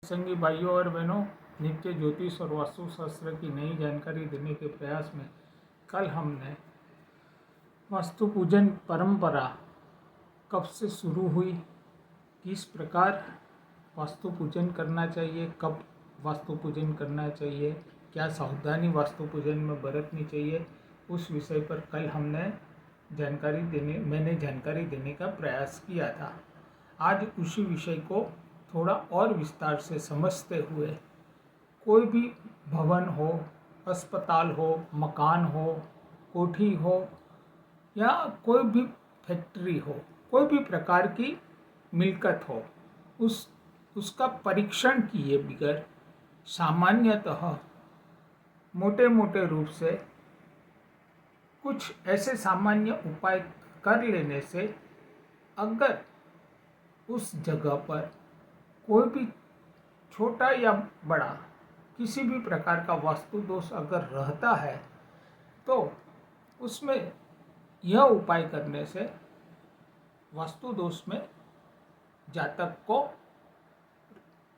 संगी भाइयों और बहनों, नित्य ज्योतिष और वास्तुशास्त्र की नई जानकारी देने के प्रयास में कल हमने वास्तु पूजन परंपरा कब से शुरू हुई, किस प्रकार वास्तु पूजन करना चाहिए, कब वास्तु पूजन करना चाहिए, क्या सावधानी वास्तु पूजन में बरतनी चाहिए, उस विषय पर कल मैंने जानकारी देने का प्रयास किया था। आज उसी विषय को थोड़ा और विस्तार से समझते हुए, कोई भी भवन हो, अस्पताल हो, मकान हो, कोठी हो या कोई भी फैक्ट्री हो, कोई भी प्रकार की मिलकत हो, उसका परीक्षण किए बगैर सामान्यतः मोटे मोटे रूप से कुछ ऐसे सामान्य उपाय कर लेने से अगर उस जगह पर कोई भी छोटा या बड़ा किसी भी प्रकार का वास्तु दोष अगर रहता है तो उसमें यह उपाय करने से वास्तु दोष में जातक को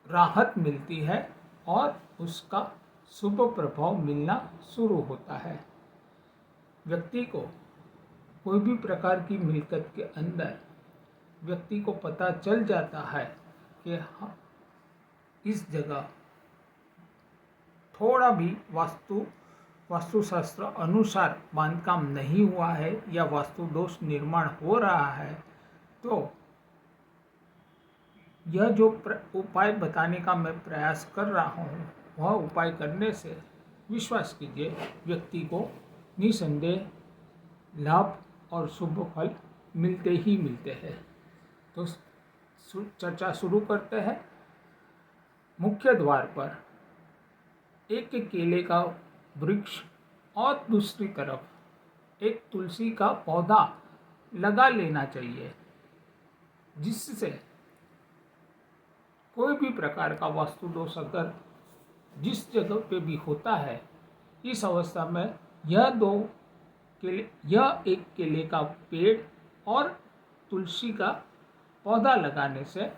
राहत मिलती है और उसका शुभ प्रभाव मिलना शुरू होता है। व्यक्ति को कोई भी प्रकार की मिलकत के अंदर व्यक्ति को पता चल जाता है कि इस जगह थोड़ा भी वास्तुशास्त्र अनुसार बांधकाम नहीं हुआ है या वास्तु दोष निर्माण हो रहा है, तो यह जो उपाय बताने का मैं प्रयास कर रहा हूँ, वह उपाय करने से विश्वास कीजिए व्यक्ति को निसंदेह लाभ और शुभ फल मिलते ही मिलते हैं। तो चर्चा शुरू करते हैं। मुख्य द्वार पर एक केले का वृक्ष और दूसरी तरफ एक तुलसी का पौधा लगा लेना चाहिए, जिससे कोई भी प्रकार का वास्तु दोष अगर जिस जगह पे भी होता है, इस अवस्था में यह एक केले का पेड़ और तुलसी का पौधा लगाने से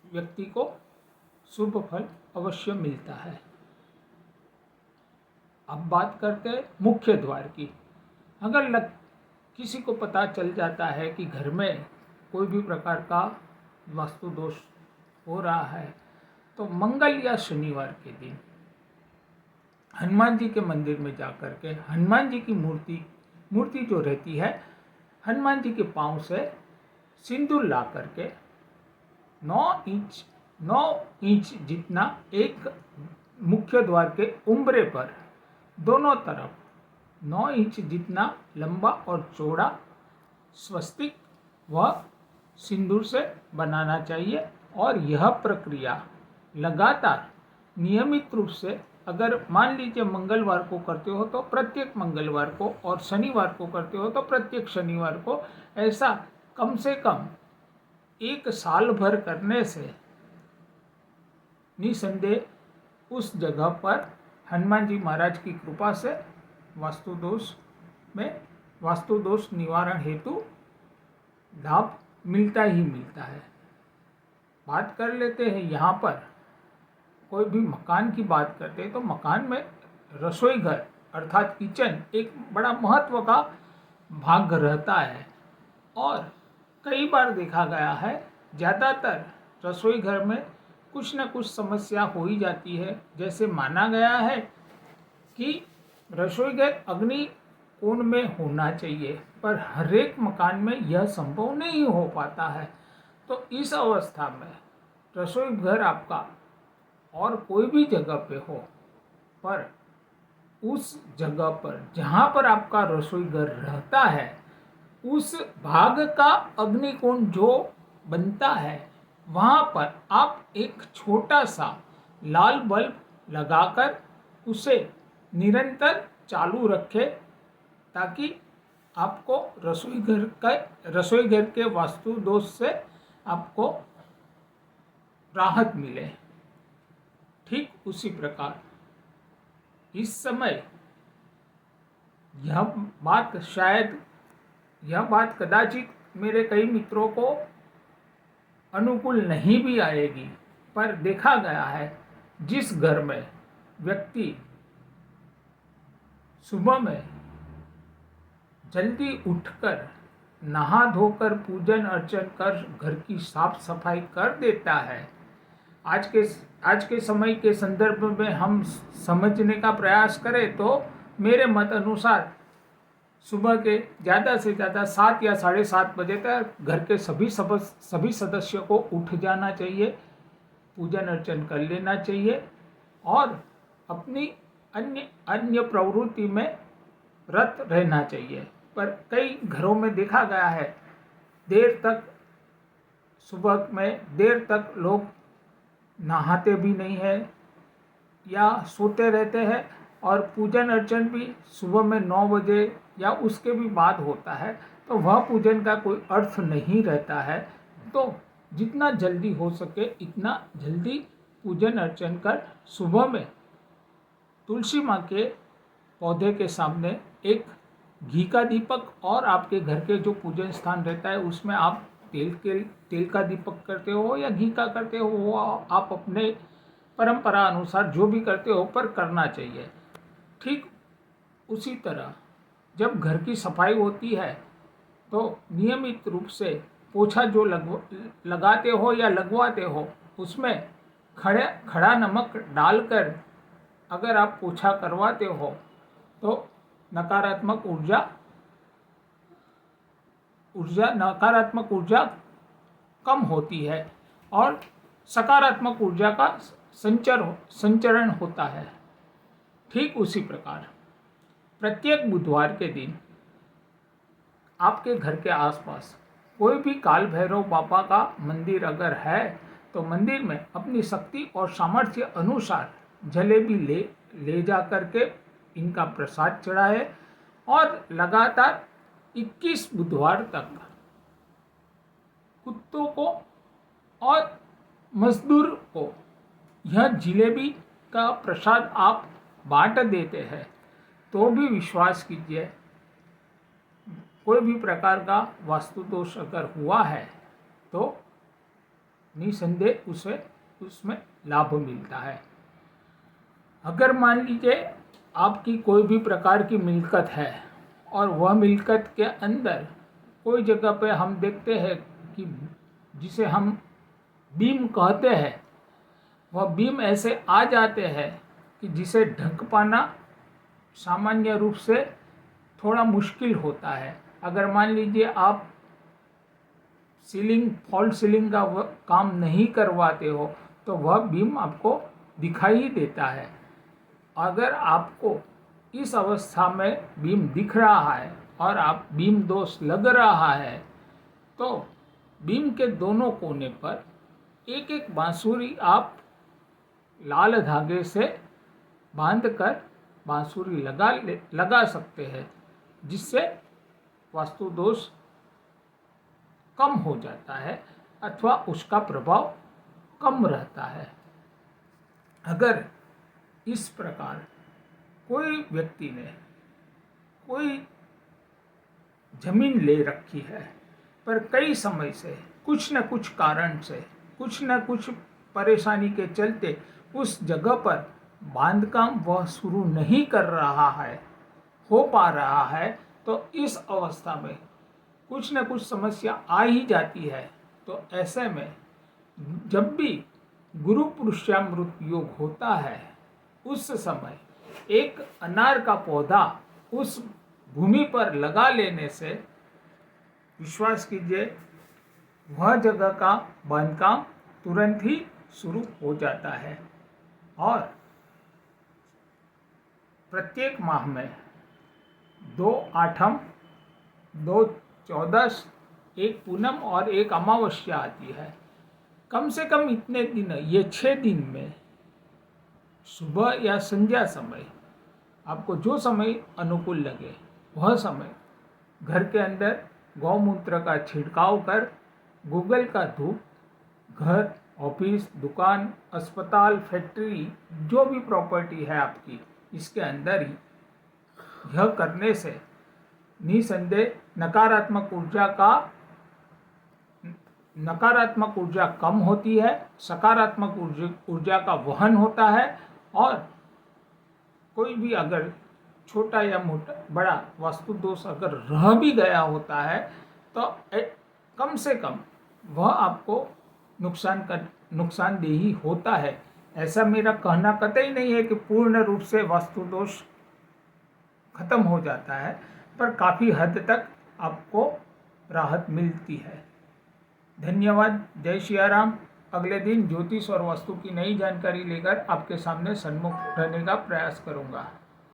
व्यक्ति को शुभ फल अवश्य मिलता है। अब बात करते हैं मुख्य द्वार की। अगर किसी को पता चल जाता है कि घर में कोई भी प्रकार का वास्तु दोष हो रहा है, तो मंगल या शनिवार के दिन हनुमान जी के मंदिर में जाकर के हनुमान जी की मूर्ति जो रहती है, हनुमान जी के पांव से सिंदूर ला करके 9 इंच जितना एक मुख्य द्वार के उम्बरे पर दोनों तरफ 9 इंच जितना लंबा और चौड़ा स्वस्तिक व सिंदूर से बनाना चाहिए। और यह प्रक्रिया लगातार नियमित रूप से, अगर मान लीजिए मंगलवार को करते हो तो प्रत्येक मंगलवार को, और शनिवार को करते हो तो प्रत्येक शनिवार को, ऐसा कम से कम 1 साल भर करने से निसंदेह उस जगह पर हनुमान जी महाराज की कृपा से वास्तु दोष निवारण हेतु लाभ मिलता ही मिलता है। बात कर लेते हैं, यहाँ पर कोई भी मकान की बात करते हैं तो मकान में रसोई घर अर्थात किचन एक बड़ा महत्व का भाग रहता है। और कई बार देखा गया है, ज़्यादातर रसोई घर में कुछ न कुछ समस्या हो ही जाती है। जैसे माना गया है कि रसोई घर अग्नि कोण में होना चाहिए, पर हर एक मकान में यह संभव नहीं हो पाता है। तो इस अवस्था में रसोई घर आपका और कोई भी जगह पे हो, पर उस जगह पर जहाँ पर आपका रसोई घर रहता है, उस भाग का अग्निकोण जो बनता है, वहाँ पर आप एक छोटा सा लाल बल्ब लगाकर उसे निरंतर चालू रखें, ताकि आपको रसोई घर के वास्तु दोष से आपको राहत मिले। ठीक उसी प्रकार इस समय यह बात कदाचित मेरे कई मित्रों को अनुकूल नहीं भी आएगी, पर देखा गया है जिस घर में व्यक्ति सुबह में जल्दी उठकर नहा धोकर पूजन अर्चन कर घर की साफ सफाई कर देता है, आज के समय के संदर्भ में हम समझने का प्रयास करें तो मेरे मत अनुसार सुबह के ज़्यादा से ज़्यादा 7 या 7:30 बजे तक घर के सभी सदस्यों को उठ जाना चाहिए, पूजन अर्चन कर लेना चाहिए और अपनी अन्य प्रवृत्ति में रत रहना चाहिए। पर कई घरों में देखा गया है सुबह में देर तक लोग नहाते भी नहीं है या सोते रहते हैं और पूजन अर्चन भी सुबह में 9 बजे या उसके भी बाद होता है, तो वह पूजन का कोई अर्थ नहीं रहता है। तो जितना जल्दी हो सके इतना जल्दी पूजन अर्चन कर सुबह में तुलसी माँ के पौधे के सामने एक घी का दीपक और आपके घर के जो पूजन स्थान रहता है उसमें आप तेल का दीपक करते हो या घी का करते हो, वो आप अपने परंपरा अनुसार जो भी करते हो पर करना चाहिए। ठीक उसी तरह जब घर की सफाई होती है तो नियमित रूप से पोछा जो लगाते हो या लगवाते हो उसमें खड़ा नमक डालकर अगर आप पोछा करवाते हो तो नकारात्मक ऊर्जा कम होती है और सकारात्मक ऊर्जा का संचरण होता है। ठीक उसी प्रकार प्रत्येक बुधवार के दिन आपके घर के आसपास कोई भी काल भैरव बाबा का मंदिर अगर है तो मंदिर में अपनी शक्ति और सामर्थ्य अनुसार जलेबी ले जा करके इनका प्रसाद चढ़ाए और लगातार 21 बुधवार तक कुत्तों को और मजदूर को यह जलेबी का प्रसाद आप बांट देते हैं तो भी विश्वास कीजिए कोई भी प्रकार का वास्तु दोष अगर हुआ है तो निसंदेह उसमें लाभ मिलता है। अगर मान लीजिए आपकी कोई भी प्रकार की मिल्कत है और वह मिल्कत के अंदर कोई जगह पे हम देखते हैं कि जिसे हम बीम कहते हैं, वह बीम ऐसे आ जाते हैं कि जिसे ढक पाना सामान्य रूप से थोड़ा मुश्किल होता है। अगर मान लीजिए आप फॉल्ट सीलिंग का काम नहीं करवाते हो तो वह बीम आपको दिखाई ही देता है। अगर आपको इस अवस्था में बीम दिख रहा है और आप बीम दोष लग रहा है तो बीम के दोनों कोने पर एक एक बांसुरी आप लाल धागे से बांधकर बांसुरी लगा सकते हैं, जिससे वास्तु दोष कम हो जाता है अथवा उसका प्रभाव कम रहता है। अगर इस प्रकार कोई व्यक्ति ने कोई जमीन ले रखी है पर कई समय से कुछ न कुछ कारण से कुछ न कुछ परेशानी के चलते उस जगह पर बांधकाम वह शुरू नहीं कर रहा है, हो पा रहा है, तो इस अवस्था में कुछ न कुछ समस्या आ ही जाती है। तो ऐसे में जब भी गुरु पुरुषामृत योग होता है उस समय एक अनार का पौधा उस भूमि पर लगा लेने से विश्वास कीजिए वह जगह का बांधकाम तुरंत ही शुरू हो जाता है। और प्रत्येक माह में 2 आठम, 2 चौदस, एक पूनम और एक अमावस्या आती है। कम से कम इतने दिन, ये 6 दिन में सुबह या संध्या समय आपको जो समय अनुकूल लगे वह समय घर के अंदर गौमूत्र का छिड़काव कर गूगल का धूप घर, ऑफिस, दुकान, अस्पताल, फैक्ट्री, जो भी प्रॉपर्टी है आपकी, इसके अंदर ही यह करने से निसंदेह नकारात्मक ऊर्जा का नकारात्मक ऊर्जा कम होती है, सकारात्मक ऊर्जा का वहन होता है। और कोई भी अगर छोटा या मोटा बड़ा वास्तु दोष अगर रह भी गया होता है तो कम से कम वह आपको नुकसानदेही होता है। ऐसा मेरा कहना कतई नहीं है कि पूर्ण रूप से वास्तु दोष खत्म हो जाता है, पर काफ़ी हद तक आपको राहत मिलती है। धन्यवाद। जय सिया राम। अगले दिन ज्योतिष और वास्तु की नई जानकारी लेकर आपके सामने सन्मुख रहने का प्रयास करूंगा।